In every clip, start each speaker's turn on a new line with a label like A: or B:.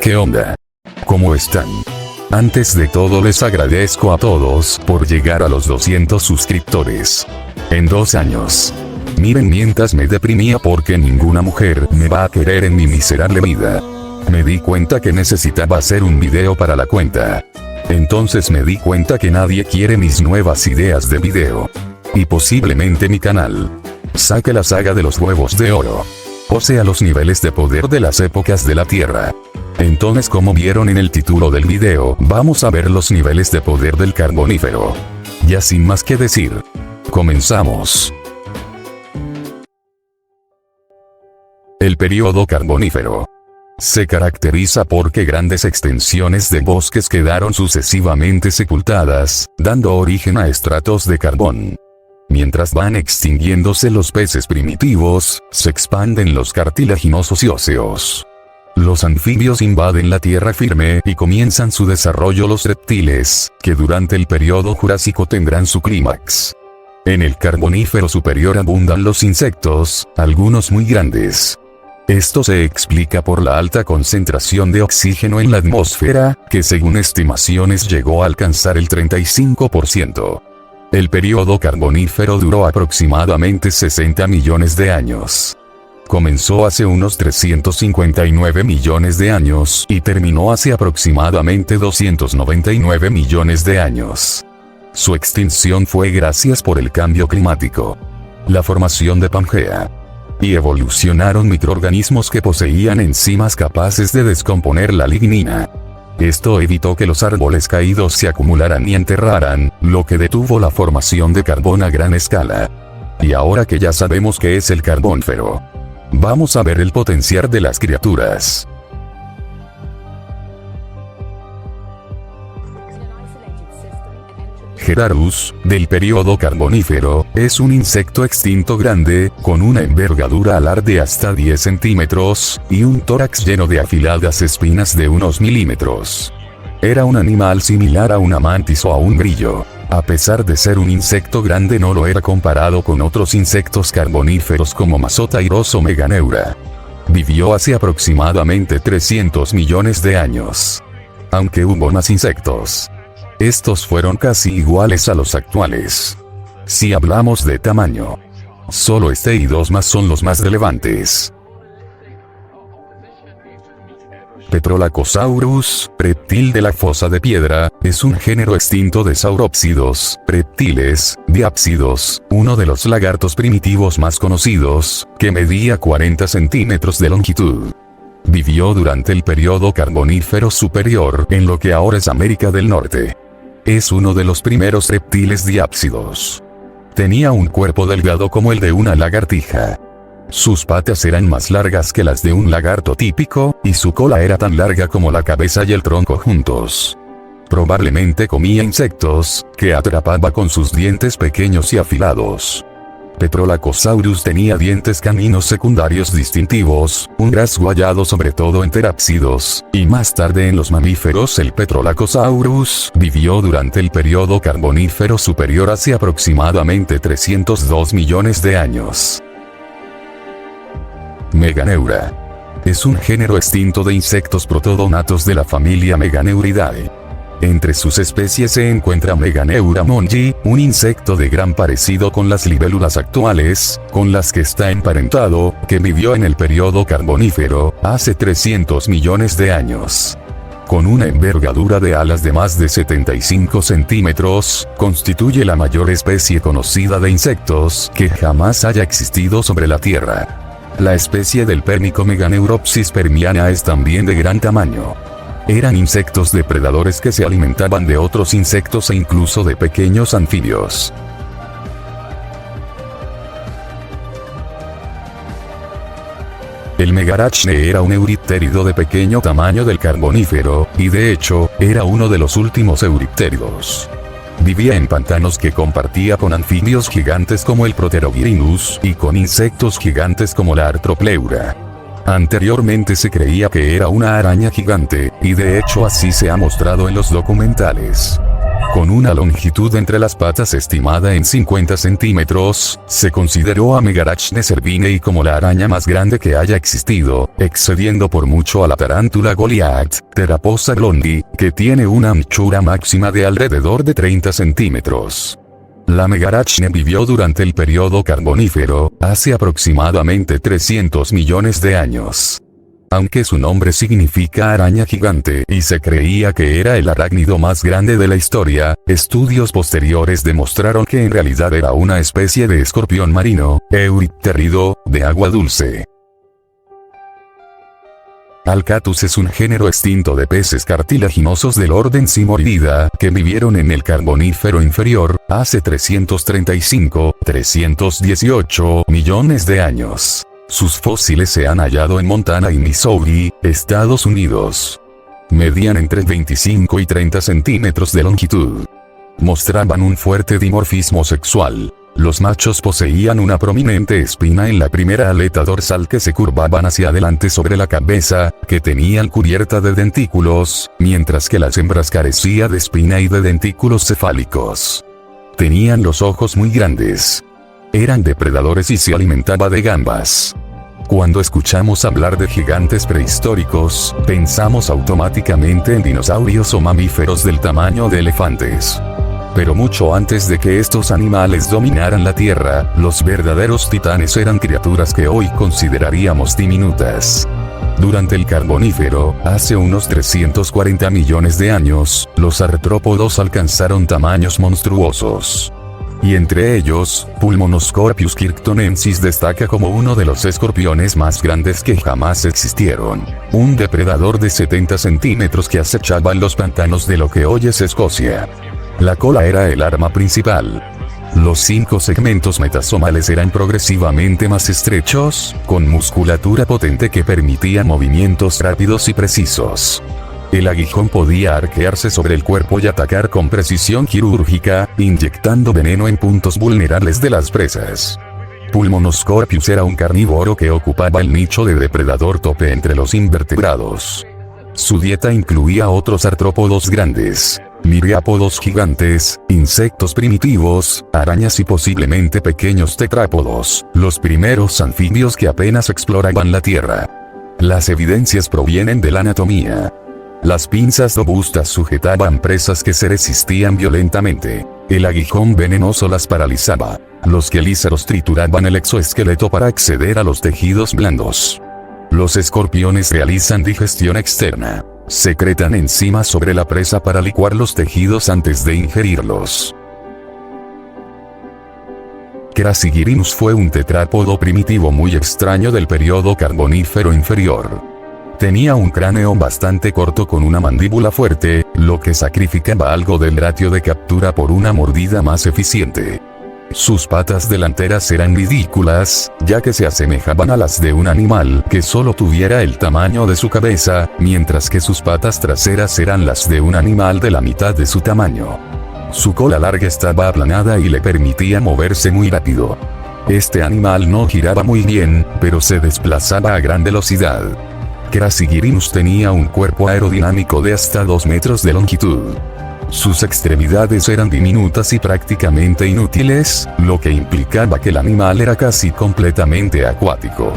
A: ¿Qué onda? ¿Cómo están? Antes de todo les agradezco a todos por llegar a los 200 suscriptores. En 2 años. Miren, mientras me deprimía porque ninguna mujer me va a querer en mi miserable vida, me di cuenta que necesitaba hacer un video para la cuenta. Entonces me di cuenta que nadie quiere mis nuevas ideas de video. Y posiblemente mi canal saque la saga de los huevos de oro. O sea, los niveles de poder de las épocas de la Tierra. Entonces, como vieron en el título del video, vamos a ver los niveles de poder del Carbonífero. Ya sin más que decir, comenzamos. El periodo Carbonífero se caracteriza porque grandes extensiones de bosques quedaron sucesivamente sepultadas, dando origen a estratos de carbón. Mientras van extinguiéndose los peces primitivos, se expanden los cartilaginosos y óseos. Los anfibios invaden la tierra firme y comienzan su desarrollo los reptiles, que durante el periodo Jurásico tendrán su clímax. En el Carbonífero superior abundan los insectos, algunos muy grandes. Esto se explica por la alta concentración de oxígeno en la atmósfera, que según estimaciones llegó a alcanzar el 35%. El periodo Carbonífero duró aproximadamente 60 millones de años. Comenzó hace unos 359 millones de años y terminó hace aproximadamente 299 millones de años. Su extinción fue gracias por el cambio climático, la formación de Pangea, y evolucionaron microorganismos que poseían enzimas capaces de descomponer la lignina. Esto evitó que los árboles caídos se acumularan y enterraran, lo que detuvo la formación de carbón a gran escala. Y ahora que ya sabemos qué es el Carbonífero, vamos a ver el potencial de las criaturas. Gerarus, del periodo Carbonífero, es un insecto extinto grande, con una envergadura alar de hasta 10 centímetros, y un tórax lleno de afiladas espinas de unos milímetros. Era un animal similar a una mantis o a un grillo. A pesar de ser un insecto grande, no lo era comparado con otros insectos carboníferos como Masotairos o Meganeura. Vivió hace aproximadamente 300 millones de años. Aunque hubo más insectos, estos fueron casi iguales a los actuales. Si hablamos de tamaño, solo este y 2 más son los más relevantes. Petrolacosaurus, reptil de la fosa de piedra, es un género extinto de saurópsidos, reptiles, diápsidos, uno de los lagartos primitivos más conocidos, que medía 40 centímetros de longitud. Vivió durante el periodo Carbonífero superior en lo que ahora es América del Norte. Es uno de los primeros reptiles diápsidos. Tenía un cuerpo delgado como el de una lagartija. Sus patas eran más largas que las de un lagarto típico, y su cola era tan larga como la cabeza y el tronco juntos. Probablemente comía insectos, que atrapaba con sus dientes pequeños y afilados. Petrolacosaurus tenía dientes caninos secundarios distintivos, un rasgo hallado sobre todo en terápsidos, y más tarde en los mamíferos. El Petrolacosaurus vivió durante el periodo Carbonífero superior hace aproximadamente 302 millones de años. Meganeura es un género extinto de insectos protodonatos de la familia Meganeuridae. Entre sus especies se encuentra Meganeura mongi, un insecto de gran parecido con las libélulas actuales, con las que está emparentado, que vivió en el periodo Carbonífero, hace 300 millones de años. Con una envergadura de alas de más de 75 centímetros, constituye la mayor especie conocida de insectos que jamás haya existido sobre la Tierra. La especie del pérmico Meganeuropsis permiana es también de gran tamaño. Eran insectos depredadores que se alimentaban de otros insectos e incluso de pequeños anfibios. El Megarachne era un euriptérido de pequeño tamaño del Carbonífero, y de hecho, era uno de los últimos euriptéridos. Vivía en pantanos que compartía con anfibios gigantes como el Proterogyrinus, y con insectos gigantes como la Arthropleura. Anteriormente se creía que era una araña gigante, y de hecho así se ha mostrado en los documentales. Con una longitud entre las patas estimada en 50 centímetros, se consideró a Megarachne cervinei como la araña más grande que haya existido, excediendo por mucho a la tarántula Goliath, Teraposa blondi, que tiene una anchura máxima de alrededor de 30 centímetros. La Megarachne vivió durante el periodo carbonífero, hace aproximadamente 300 millones de años. Aunque su nombre significa araña gigante y se creía que era el arácnido más grande de la historia, estudios posteriores demostraron que en realidad era una especie de escorpión marino, Eurypterido, de agua dulce. Alcatus es un género extinto de peces cartilaginosos del orden Simorida, que vivieron en el Carbonífero inferior, hace 335-318 millones de años. Sus fósiles se han hallado en Montana y Missouri, Estados Unidos. Medían entre 25 y 30 centímetros de longitud. Mostraban un fuerte dimorfismo sexual. Los machos poseían una prominente espina en la primera aleta dorsal que se curvaban hacia adelante sobre la cabeza, que tenían cubierta de dentículos, mientras que las hembras carecían de espina y de dentículos cefálicos. Tenían los ojos muy grandes. Eran depredadores y se alimentaba de gambas. Cuando escuchamos hablar de gigantes prehistóricos, pensamos automáticamente en dinosaurios o mamíferos del tamaño de elefantes. Pero mucho antes de que estos animales dominaran la Tierra, los verdaderos titanes eran criaturas que hoy consideraríamos diminutas. Durante el Carbonífero, hace unos 340 millones de años, los artrópodos alcanzaron tamaños monstruosos. Y entre ellos, Pulmonoscorpius kirktonensis destaca como uno de los escorpiones más grandes que jamás existieron. Un depredador de 70 centímetros que acechaba en los pantanos de lo que hoy es Escocia. La cola era el arma principal. Los 5 segmentos metasomales eran progresivamente más estrechos, con musculatura potente que permitía movimientos rápidos y precisos. El aguijón podía arquearse sobre el cuerpo y atacar con precisión quirúrgica, inyectando veneno en puntos vulnerables de las presas. Pulmonoscorpius era un carnívoro que ocupaba el nicho de depredador tope entre los invertebrados. Su dieta incluía otros artrópodos grandes, miriápodos gigantes, insectos primitivos, arañas y posiblemente pequeños tetrápodos, los primeros anfibios que apenas exploraban la Tierra. Las evidencias provienen de la anatomía. Las pinzas robustas sujetaban presas que se resistían violentamente. El aguijón venenoso las paralizaba. Los quelíceros trituraban el exoesqueleto para acceder a los tejidos blandos. Los escorpiones realizan digestión externa. Secretan enzimas sobre la presa para licuar los tejidos antes de ingerirlos. Crassigyrinus fue un tetrápodo primitivo muy extraño del periodo Carbonífero inferior. Tenía un cráneo bastante corto con una mandíbula fuerte, lo que sacrificaba algo del ratio de captura por una mordida más eficiente. Sus patas delanteras eran ridículas, ya que se asemejaban a las de un animal que solo tuviera el tamaño de su cabeza, mientras que sus patas traseras eran las de un animal de la mitad de su tamaño. Su cola larga estaba aplanada y le permitía moverse muy rápido. Este animal no giraba muy bien, pero se desplazaba a gran velocidad. Crassigyrinus tenía un cuerpo aerodinámico de hasta 2 metros de longitud. Sus extremidades eran diminutas y prácticamente inútiles, lo que implicaba que el animal era casi completamente acuático.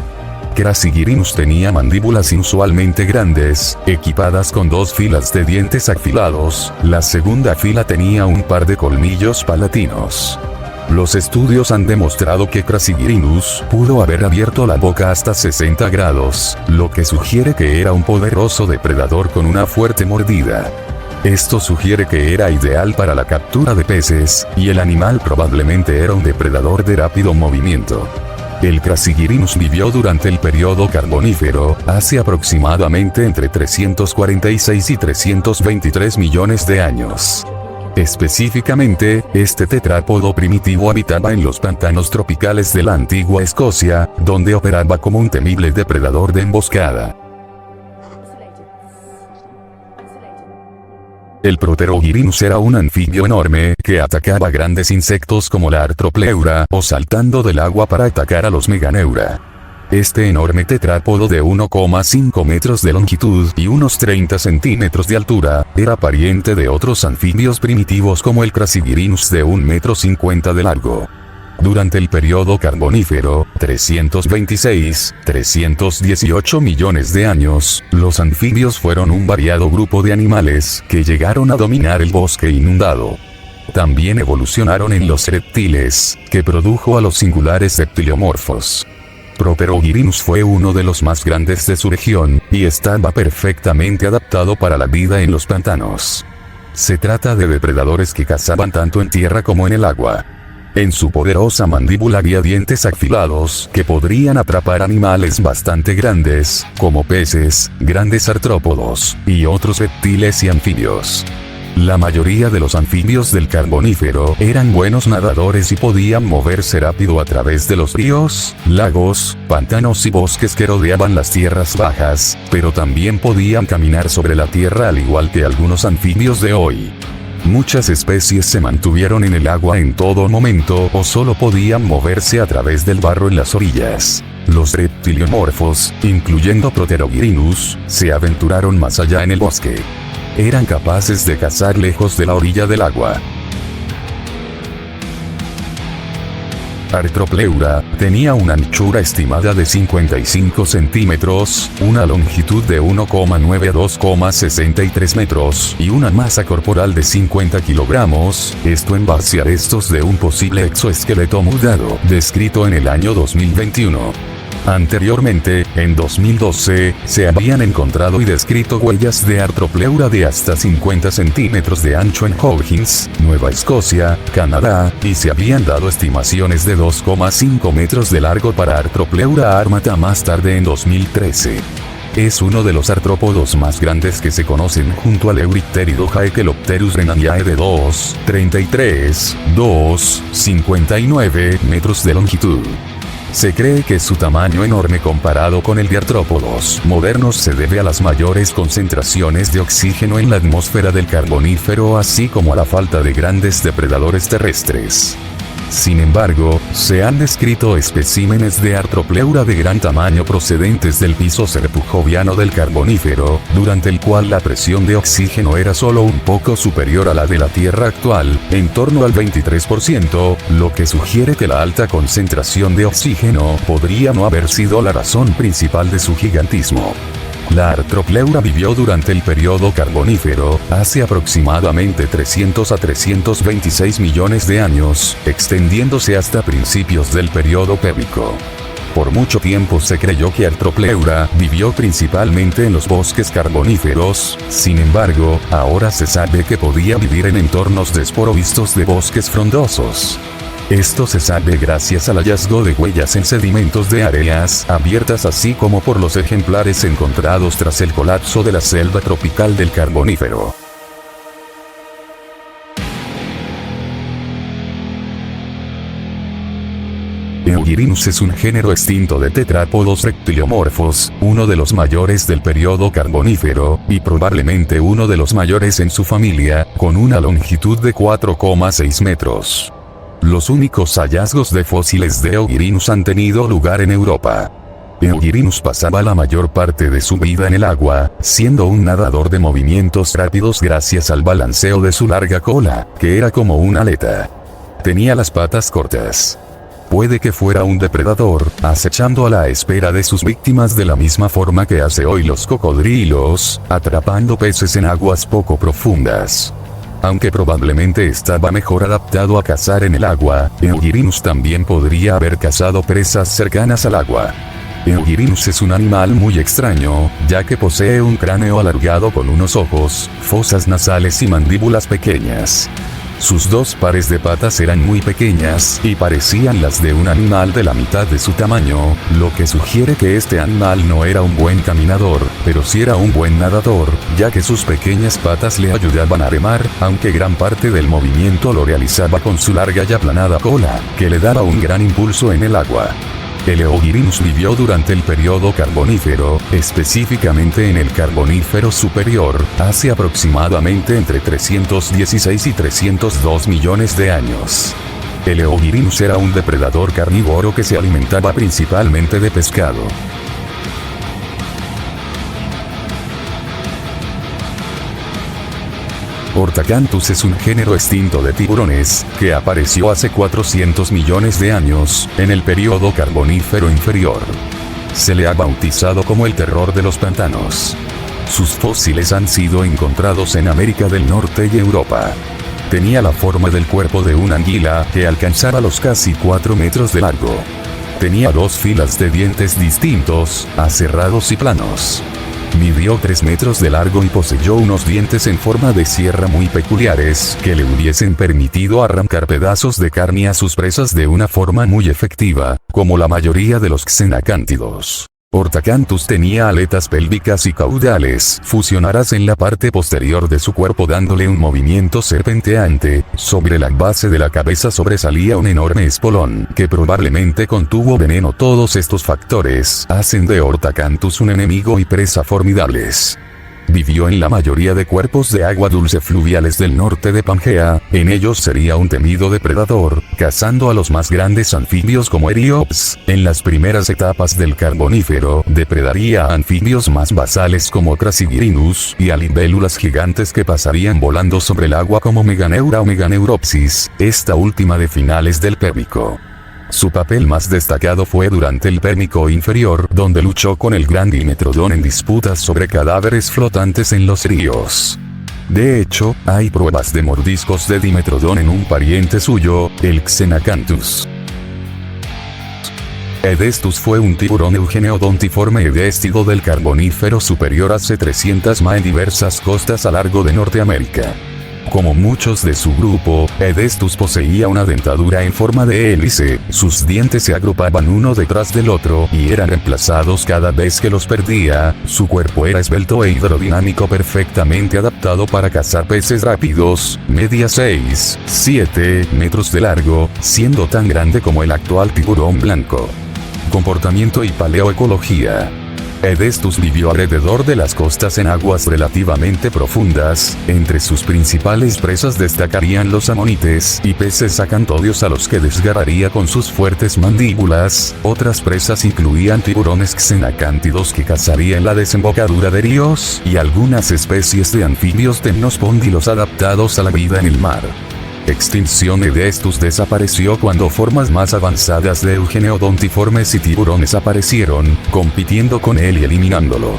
A: Crassigyrinus tenía mandíbulas inusualmente grandes, equipadas con 2 filas de dientes afilados, la segunda fila tenía un par de colmillos palatinos. Los estudios han demostrado que Crassigyrinus pudo haber abierto la boca hasta 60 grados, lo que sugiere que era un poderoso depredador con una fuerte mordida. Esto sugiere que era ideal para la captura de peces, y el animal probablemente era un depredador de rápido movimiento. El Crassigyrinus vivió durante el periodo Carbonífero, hace aproximadamente entre 346 y 323 millones de años. Específicamente, este tetrápodo primitivo habitaba en los pantanos tropicales de la antigua Escocia, donde operaba como un temible depredador de emboscada. El Proterogyrinus era un anfibio enorme que atacaba grandes insectos como la Arthropleura o saltando del agua para atacar a los Meganeura. Este enorme tetrápodo de 1,5 metros de longitud y unos 30 centímetros de altura, era pariente de otros anfibios primitivos como el Crassigyrinus de 1,50 m de largo. Durante el periodo carbonífero, 326-318 millones de años, los anfibios fueron un variado grupo de animales que llegaron a dominar el bosque inundado. También evolucionaron en los reptiles, que produjo a los singulares reptiliomorfos. Proterogyrinus fue uno de los más grandes de su región, y estaba perfectamente adaptado para la vida en los pantanos. Se trata de depredadores que cazaban tanto en tierra como en el agua. En su poderosa mandíbula había dientes afilados que podrían atrapar animales bastante grandes, como peces, grandes artrópodos, y otros reptiles y anfibios. La mayoría de los anfibios del Carbonífero eran buenos nadadores y podían moverse rápido a través de los ríos, lagos, pantanos y bosques que rodeaban las tierras bajas, pero también podían caminar sobre la tierra al igual que algunos anfibios de hoy. Muchas especies se mantuvieron en el agua en todo momento o solo podían moverse a través del barro en las orillas. Los reptiliomorfos, incluyendo Proterogyrinus, se aventuraron más allá en el bosque. Eran capaces de cazar lejos de la orilla del agua. Artropleura tenía una anchura estimada de 55 centímetros, una longitud de 1,9 a 2,63 metros y una masa corporal de 50 kilogramos, esto en base a restos de un posible exoesqueleto mudado, descrito en el año 2021. Anteriormente, en 2012, se habían encontrado y descrito huellas de Artropleura de hasta 50 centímetros de ancho en Hawkins, Nueva Escocia, Canadá, y se habían dado estimaciones de 2,5 metros de largo para Artropleura armata más tarde en 2013. Es uno de los artrópodos más grandes que se conocen junto al Eurypterido Haekelopterus rhenaniae de 2,33, 2,59 metros de longitud. Se cree que su tamaño enorme comparado con el de artrópodos modernos se debe a las mayores concentraciones de oxígeno en la atmósfera del Carbonífero así como a la falta de grandes depredadores terrestres. Sin embargo, se han descrito especímenes de Artropleura de gran tamaño procedentes del piso serpujoviano del Carbonífero, durante el cual la presión de oxígeno era solo un poco superior a la de la Tierra actual, en torno al 23%, lo que sugiere que la alta concentración de oxígeno podría no haber sido la razón principal de su gigantismo. La Artropleura vivió durante el periodo Carbonífero, hace aproximadamente 300 a 326 millones de años, extendiéndose hasta principios del periodo Pérmico. Por mucho tiempo se creyó que Artropleura vivió principalmente en los bosques carboníferos, sin embargo, ahora se sabe que podía vivir en entornos desprovistos de bosques frondosos. Esto se sabe gracias al hallazgo de huellas en sedimentos de áreas abiertas así como por los ejemplares encontrados tras el colapso de la selva tropical del Carbonífero. Eugyrinus es un género extinto de tetrápodos reptiliomorfos, uno de los mayores del periodo Carbonífero, y probablemente uno de los mayores en su familia, con una longitud de 4,6 metros. Los únicos hallazgos de fósiles de Eugyrinus han tenido lugar en Europa. Eugyrinus pasaba la mayor parte de su vida en el agua, siendo un nadador de movimientos rápidos gracias al balanceo de su larga cola, que era como una aleta. Tenía las patas cortas. Puede que fuera un depredador, acechando a la espera de sus víctimas de la misma forma que hace hoy los cocodrilos, atrapando peces en aguas poco profundas. Aunque probablemente estaba mejor adaptado a cazar en el agua, Eugyrinus también podría haber cazado presas cercanas al agua. Eugyrinus es un animal muy extraño, ya que posee un cráneo alargado con unos ojos, fosas nasales y mandíbulas pequeñas. Sus dos pares de patas eran muy pequeñas y parecían las de un animal de la mitad de su tamaño, lo que sugiere que este animal no era un buen caminador, pero sí era un buen nadador, ya que sus pequeñas patas le ayudaban a remar, aunque gran parte del movimiento lo realizaba con su larga y aplanada cola, que le daba un gran impulso en el agua. El Eugyrinus vivió durante el periodo Carbonífero, específicamente en el Carbonífero superior, hace aproximadamente entre 316 y 302 millones de años. El Eogirinus era un depredador carnívoro que se alimentaba principalmente de pescado. Ortacanthus es un género extinto de tiburones, que apareció hace 400 millones de años, en el período Carbonífero inferior. Se le ha bautizado como el terror de los pantanos. Sus fósiles han sido encontrados en América del Norte y Europa. Tenía la forma del cuerpo de una anguila, que alcanzaba los casi 4 metros de largo. Tenía 2 filas de dientes distintos, aserrados y planos. Midió 3 metros de largo y poseyó unos dientes en forma de sierra muy peculiares, que le hubiesen permitido arrancar pedazos de carne a sus presas de una forma muy efectiva, como la mayoría de los xenacántidos. Ortacanthus tenía aletas pélvicas y caudales fusionadas en la parte posterior de su cuerpo dándole un movimiento serpenteante. Sobre la base de la cabeza sobresalía un enorme espolón, que probablemente contuvo veneno. Todos estos factores hacen de Ortacanthus un enemigo y presa formidables. Vivió en la mayoría de cuerpos de agua dulce fluviales del norte de Pangea. En ellos sería un temido depredador, cazando a los más grandes anfibios como Eriops. En las primeras etapas del Carbonífero, depredaría a anfibios más basales como Crassigyrinus, y a libélulas gigantes que pasarían volando sobre el agua como Meganeura o Meganeuropsis, esta última de finales del Pérmico. Su papel más destacado fue durante el Pérmico inferior, donde luchó con el gran Dimetrodon en disputas sobre cadáveres flotantes en los ríos. De hecho, hay pruebas de mordiscos de Dimetrodon en un pariente suyo, el Xenacanthus. Edestus fue un tiburón eugeneodontiforme edéstido del Carbonífero superior hace 300 ma en diversas costas a largo de Norteamérica. Como muchos de su grupo, Edestus poseía una dentadura en forma de hélice, sus dientes se agrupaban uno detrás del otro y eran reemplazados cada vez que los perdía. Su cuerpo era esbelto e hidrodinámico, perfectamente adaptado para cazar peces rápidos, media 6-7 metros de largo, siendo tan grande como el actual tiburón blanco. Comportamiento y paleoecología. Edestus vivió alrededor de las costas en aguas relativamente profundas. Entre sus principales presas destacarían los amonites y peces acantodios a los que desgarraría con sus fuertes mandíbulas. Otras presas incluían tiburones xenacántidos que cazaría en la desembocadura de ríos, y algunas especies de anfibios temnospóndilos adaptados a la vida en el mar. Extinción. Edestus desapareció cuando formas más avanzadas de eugeneodontiformes y tiburones aparecieron, compitiendo con él y eliminándolo.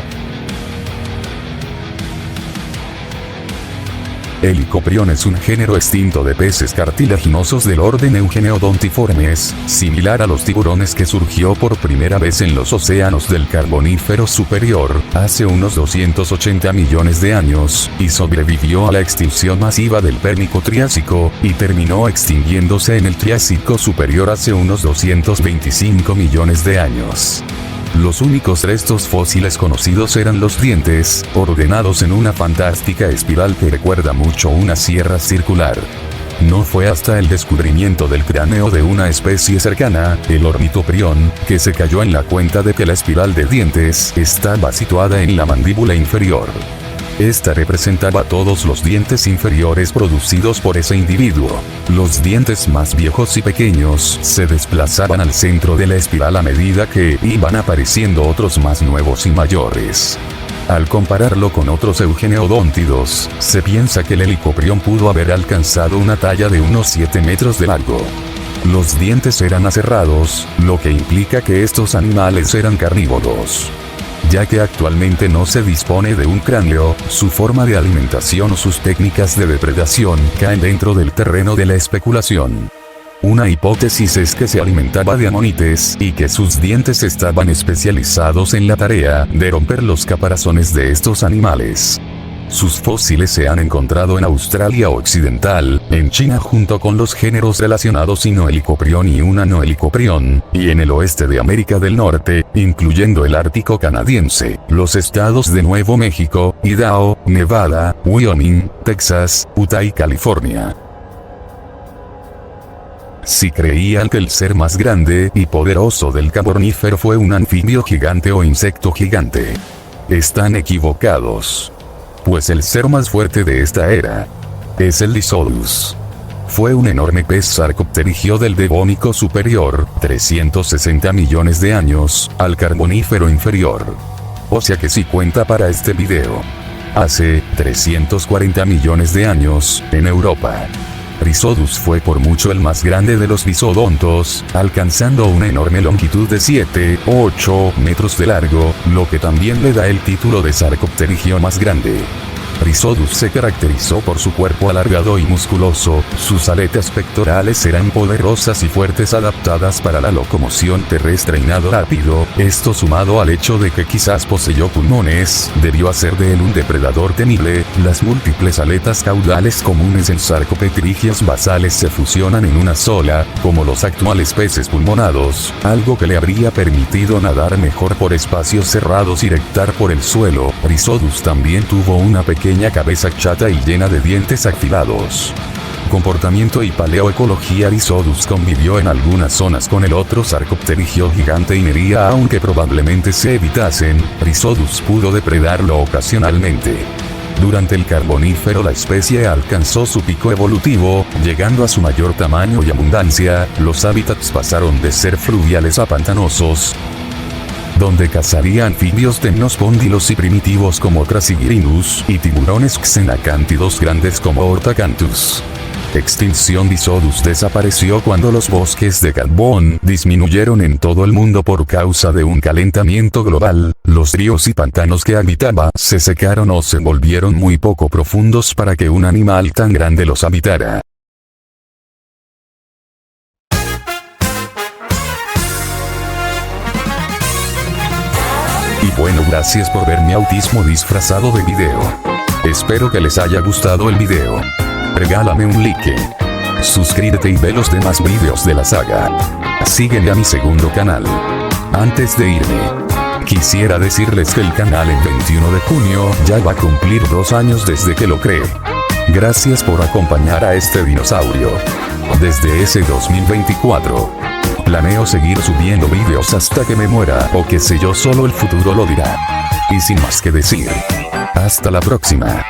A: El Lycoprion es un género extinto de peces cartilaginosos del orden Eugeneodontiformes, similar a los tiburones, que surgió por primera vez en los océanos del Carbonífero superior, hace unos 280 millones de años, y sobrevivió a la extinción masiva del Pérmico-Triásico, y terminó extinguiéndose en el Triásico superior hace unos 225 millones de años. Los únicos restos fósiles conocidos eran los dientes, ordenados en una fantástica espiral que recuerda mucho una sierra circular. No fue hasta el descubrimiento del cráneo de una especie cercana, el Ornitoprion, que se cayó en la cuenta de que la espiral de dientes estaba situada en la mandíbula inferior. Esta representaba todos los dientes inferiores producidos por ese individuo. Los dientes más viejos y pequeños se desplazaban al centro de la espiral a medida que iban apareciendo otros más nuevos y mayores. Al compararlo con otros eugeneodóntidos, se piensa que el Lycoprion pudo haber alcanzado una talla de unos 7 metros de largo. Los dientes eran aserrados, lo que implica que estos animales eran carnívoros. Ya que actualmente no se dispone de un cráneo, su forma de alimentación o sus técnicas de depredación caen dentro del terreno de la especulación. Una hipótesis es que se alimentaba de amonites y que sus dientes estaban especializados en la tarea de romper los caparazones de estos animales. Sus fósiles se han encontrado en Australia Occidental, en China junto con los géneros relacionados Sinohelicoprion y Unanohelicoprion, y en el oeste de América del Norte, incluyendo el Ártico canadiense, los estados de Nuevo México, Idaho, Nevada, Wyoming, Texas, Utah y California. Si creían que el ser más grande y poderoso del Carbonífero fue un anfibio gigante o insecto gigante, están equivocados. Pues el ser más fuerte de esta era es el Lizodus. fue un enorme pez Sarcopterygio del Devónico superior, 360 millones de años, al Carbonífero inferior. O sea que sí cuenta para este video. Hace 340 millones de años, en Europa. Rhizodus fue por mucho el más grande de los bisodontos, alcanzando una enorme longitud de 7-8 metros de largo, lo que también le da el título de Sarcopterygio más grande. Rhizodus se caracterizó por su cuerpo alargado y musculoso, sus aletas pectorales eran poderosas y fuertes adaptadas para la locomoción terrestre y nado rápido, esto sumado al hecho de que quizás poseyó pulmones, debió hacer de él un depredador temible. Las múltiples aletas caudales comunes en sarcopterigios basales se fusionan en una sola, como los actuales peces pulmonados, algo que le habría permitido nadar mejor por espacios cerrados y rectar por el suelo. Rhizodus también tuvo una pequeña cabeza chata y llena de dientes afilados. Comportamiento y paleoecología. Rhizodus convivió en algunas zonas con el otro Sarcopterygio gigante y Neria, aunque probablemente se evitasen. Rhizodus pudo depredarlo ocasionalmente. Durante el Carbonífero la especie alcanzó su pico evolutivo, llegando a su mayor tamaño y abundancia. Los hábitats pasaron de ser fluviales a pantanosos, donde cazaría anfibios temnospóndilos y primitivos como Crassigyrinus, y tiburones xenacántidos grandes como Orthacanthus. Extinción. Rhizodus desapareció cuando los bosques de carbón disminuyeron en todo el mundo por causa de un calentamiento global. Los ríos y pantanos que habitaba se secaron o se volvieron muy poco profundos para que un animal tan grande los habitara. Y bueno, gracias por ver mi autismo disfrazado de video. Espero que les haya gustado el video. Regálame un like. Suscríbete y ve los demás videos de la saga. Sígueme a mi segundo canal. Antes de irme, quisiera decirles que el canal el 21 de junio ya va a cumplir 2 años desde que lo creé. Gracias por acompañar a este dinosaurio. Desde ese 2024. Planeo seguir subiendo videos hasta que me muera, o qué sé yo, solo el futuro lo dirá. Y sin más que decir, hasta la próxima.